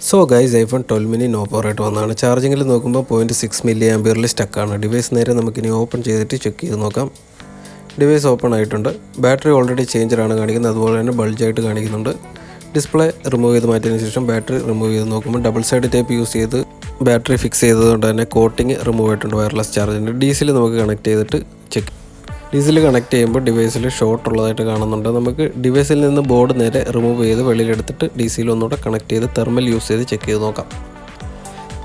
So guys iPhone 12 mini no power ആയിട്ട് വന്നതാണ്. ചാർജിങ്ങിൽ നോക്കുമ്പോൾ 0.6 mAh സ്റ്റക്കാണ്. ഡിവൈസ് നേരെ നമുക്കിനി ഓപ്പൺ ചെയ്തിട്ട് ചെക്ക് ചെയ്ത് നോക്കാം. ഡിവൈസ് ഓപ്പൺ ആയിട്ടുണ്ട്. ബാറ്ററി ഓൾറെഡി ചേഞ്ചറാണ് കാണിക്കുന്നത്, അതുപോലെ തന്നെ ബൾജായിട്ട് കാണിക്കുന്നുണ്ട്. ഡിസ്പ്ലേ റിമൂവ് ചെയ്ത് മാറ്റിയതിന് ശേഷം ബാറ്ററി റിമൂവ് ചെയ്ത് നോക്കുമ്പോൾ ഡബിൾ സൈഡ് ടേപ്പ് യൂസ് ചെയ്ത് ബാറ്ററി ഫിക്സ് ചെയ്തതുകൊണ്ട് തന്നെ കോട്ടിങ് റിമൂവ് ആയിട്ടുണ്ട്. വയർലെസ് ചാർജിൻ്റെ DC നമുക്ക് കണക്ട് ചെയ്തിട്ട് ചെക്ക് DC കണക്ട് ചെയ്യുമ്പോൾ ഡിവൈസിൽ ഷോർട്ട് ഉള്ളതായിട്ട് കാണുന്നുണ്ട്. നമുക്ക് ഡിവൈസിൽ നിന്ന് ബോർഡ് നേരെ റിമൂവ് ചെയ്ത് വെളിയിലെടുത്തിട്ട് DC ഒന്നുകൂടെ കണക്ട് ചെയ്ത് തെർമൽ യൂസ് ചെയ്ത് ചെക്ക് ചെയ്ത് നോക്കാം.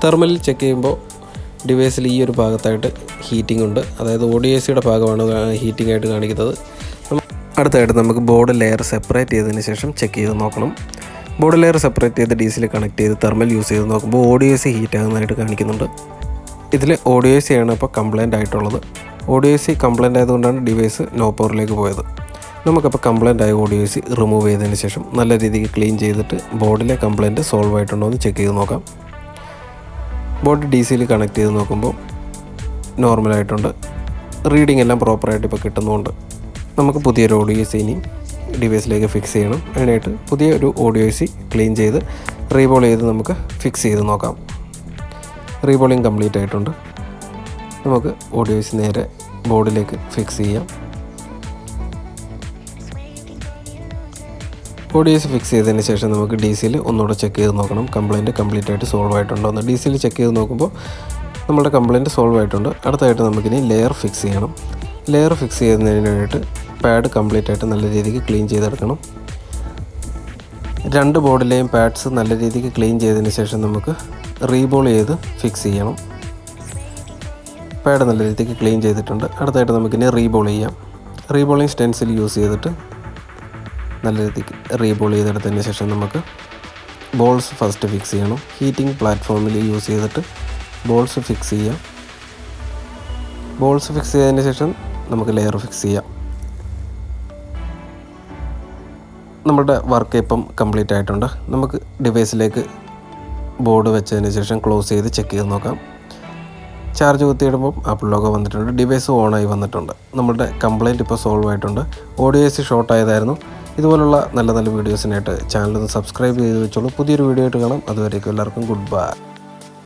തെർമലിൽ ചെക്ക് ചെയ്യുമ്പോൾ ഡിവൈസിൽ ഈ ഒരു ഭാഗത്തായിട്ട് ഹീറ്റിംഗ് ഉണ്ട്, അതായത് ODACയുടെ ഭാഗമാണ് ഹീറ്റിംഗ് ആയിട്ട് കാണിക്കുന്നത്. അടുത്തായിട്ട് നമുക്ക് ബോർഡ് ലെയർ സെപ്പറേറ്റ് ചെയ്തതിന് ശേഷം ചെക്ക് ചെയ്ത് നോക്കണം. ബോർഡ് ലെയർ സെപ്പറേറ്റ് ചെയ്ത് DC കണക്ട് ചെയ്ത് തെർമൽ യൂസ് ചെയ്ത് നോക്കുമ്പോൾ ODAC ഹീറ്റ് ആകുന്നതായിട്ട് കാണിക്കുന്നുണ്ട്. ഇതിൽ ODAC ആണ് ഇപ്പോൾ കംപ്ലൈൻ്റ് ആയിട്ടുള്ളത്. ODAC കംപ്ലൈൻ്റ് ആയതുകൊണ്ടാണ് ഡിവൈസ് നോ പവറിലേക്ക് പോയത്. നമുക്കപ്പോൾ കംപ്ലൈൻ്റ് ആയ ODAC റിമൂവ് ചെയ്തതിന് ശേഷം നല്ല രീതിക്ക് ക്ലീൻ ചെയ്തിട്ട് ബോർഡിലെ കംപ്ലൈൻറ്റ് സോൾവ് ആയിട്ടുണ്ടോ എന്ന് ചെക്ക് ചെയ്ത് നോക്കാം. ബോർഡ് DC കണക്ട് ചെയ്ത് നോക്കുമ്പോൾ നോർമലായിട്ടുണ്ട്. റീഡിംഗ് എല്ലാം പ്രോപ്പറായിട്ട് ഇപ്പോൾ കിട്ടുന്നുണ്ട്. നമുക്ക് പുതിയൊരു ODAC ഇനി ഡിവൈസിലേക്ക് ഫിക്സ് ചെയ്യണം. അതിനായിട്ട് പുതിയൊരു ODAC ക്ലീൻ ചെയ്ത് റീബോൾ ചെയ്ത് നമുക്ക് ഫിക്സ് ചെയ്ത് നോക്കാം. റീബോളിങ് കംപ്ലീറ്റ് ആയിട്ടുണ്ട്. നമുക്ക് ODAC നേരെ ബോർഡിലേക്ക് ഫിക്സ് ചെയ്യാം. ODAC ഫിക്സ് ചെയ്തതിന് ശേഷം നമുക്ക് DC ഒന്നുകൂടെ ചെക്ക് ചെയ്ത് നോക്കണം, കംപ്ലൈൻറ്റ് കംപ്ലീറ്റ് ആയിട്ട് സോൾവ് ആയിട്ടുണ്ടോ എന്ന്. DC ചെക്ക് ചെയ്ത് നോക്കുമ്പോൾ നമ്മുടെ കംപ്ലൈൻറ്റ് സോൾവ് ആയിട്ടുണ്ട്. അടുത്തായിട്ട് നമുക്കിനി ലെയർ ഫിക്സ് ചെയ്യണം. ലെയർ ഫിക്സ് ചെയ്യുന്നതിന് വേണ്ടിയിട്ട് പാഡ് കംപ്ലീറ്റ് ആയിട്ട് നല്ല രീതിക്ക് ക്ലീൻ ചെയ്തെടുക്കണം. രണ്ട് ബോർഡിലെയും പാഡ്സ് നല്ല രീതിക്ക് ക്ലീൻ ചെയ്തതിന് ശേഷം നമുക്ക് റീബോൾ ചെയ്ത് ഫിക്സ് ചെയ്യണം. പാഡ് നല്ല രീതിക്ക് ക്ലീൻ ചെയ്തിട്ടുണ്ട്. അടുത്തായിട്ട് നമുക്കിനി റീബോൾ ചെയ്യാം. റീബോളിങ് സ്റ്റെൻസിൽ യൂസ് ചെയ്തിട്ട് നല്ല രീതിക്ക് റീബോൾ ചെയ്തെടുത്തതിന് ശേഷം നമുക്ക് ബോൾസ് ഫസ്റ്റ് ഫിക്സ് ചെയ്യണം. ഹീറ്റിംഗ് പ്ലാറ്റ്ഫോമിൽ യൂസ് ചെയ്തിട്ട് ബോൾസ് ഫിക്സ് ചെയ്യാം. ബോൾസ് ഫിക്സ് ചെയ്തതിന് ശേഷം നമുക്ക് ലെയർ ഫിക്സ് ചെയ്യാം. നമ്മുടെ വർക്ക് ഇപ്പം കംപ്ലീറ്റ് ആയിട്ടുണ്ട്. നമുക്ക് ഡിവൈസിലേക്ക് ബോർഡ് വെച്ചതിന് ശേഷം ക്ലോസ് ചെയ്ത് ചെക്ക് ചെയ്ത് നോക്കാം. ചാർജ് കുത്തിയിടുമ്പോൾ ആപ്പിൾ ലോഗോ വന്നിട്ടുണ്ട്. ഡിവൈസ് ഓണായി വന്നിട്ടുണ്ട്. നമ്മുടെ കംപ്ലൈൻറ്റ് ഇപ്പോൾ സോൾവ് ആയിട്ടുണ്ട്. ODAC ഷോർട്ട് ആയതായിരുന്നു. ഇതുപോലുള്ള നല്ല നല്ല വീഡിയോസിനായിട്ട് ചാനലൊന്ന് സബ്സ്ക്രൈബ് ചെയ്ത് വെച്ചോളൂ. പുതിയൊരു വീഡിയോ ആയിട്ട് കാണാം. അതുവരേക്കും എല്ലാവർക്കും ഗുഡ് ബൈ.